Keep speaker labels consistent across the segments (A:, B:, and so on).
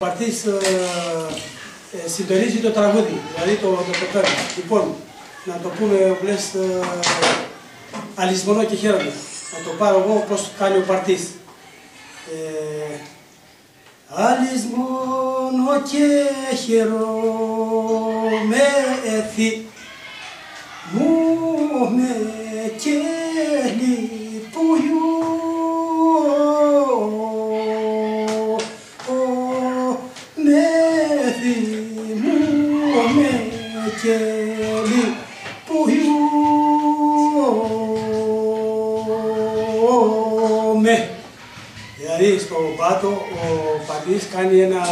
A: Ο Παρτής συντονίζει το τραγούδι, δηλαδή το πέρμα. Λοιπόν, να το πούμε, λες, αλυσμονώ και χαίρομαι. Να το πάρω εγώ πώς κάνει ο Παρτής. Αλυσμονώ και χαίρομαι εθι, μου με κέλει που κέλει που με. Δηλαδή στο πάτο ο Παρτής κάνει ένα,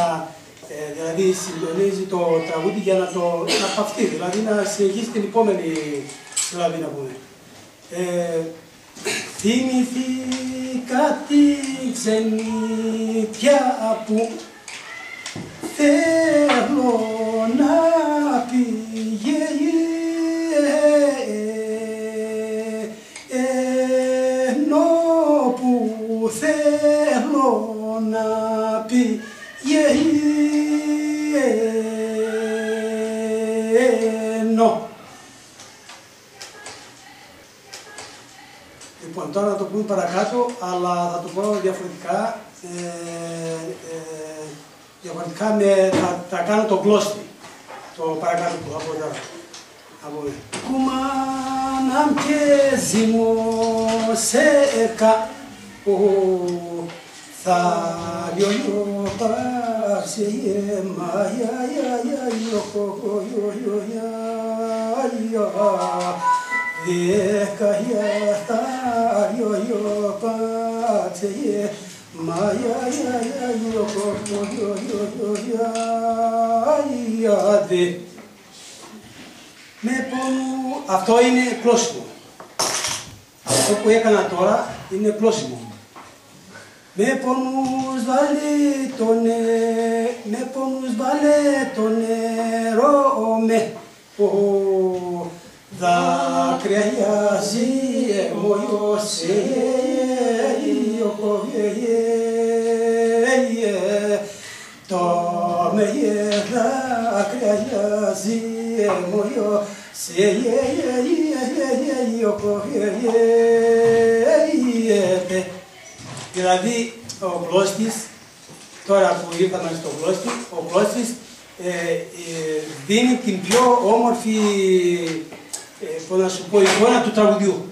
A: δηλαδή συντονίζει το τραγούδι για να το παυτεί, δηλαδή να συνεχίσει την επόμενη συλλαβή να πούμε. Θυμηθήκα την ξενιτιά που θέλω να πηγαίνω, που θέλω να πηγαίνω. Λοιπόν, τώρα να το πούμε παρακάτω, αλλά θα το πω διαφορετικά. Διαφορετικά θα κάνω το γλώστι, το παρακάτω που θα πω τώρα. Κουμάναμ και ζυμώσεκα, θα λιώνω παρσιέ μαγιά, δεκαγιά θα λιώνω παρσιέ μαγιά, αυτό είναι κλώσιμο. Αυτό που έκανα τώρα είναι κλώσιμο. Με πόνους βάλε το νερό με δάκρυα ζυμώσε το με δάκρυα ζυμώσε δηλαδή ο γλώστης, τώρα που ήρθαμε στο γλώστη, ο γλώστης δίνει την πιο όμορφη, πώς να σου πω, εικόνα του τραγουδιού.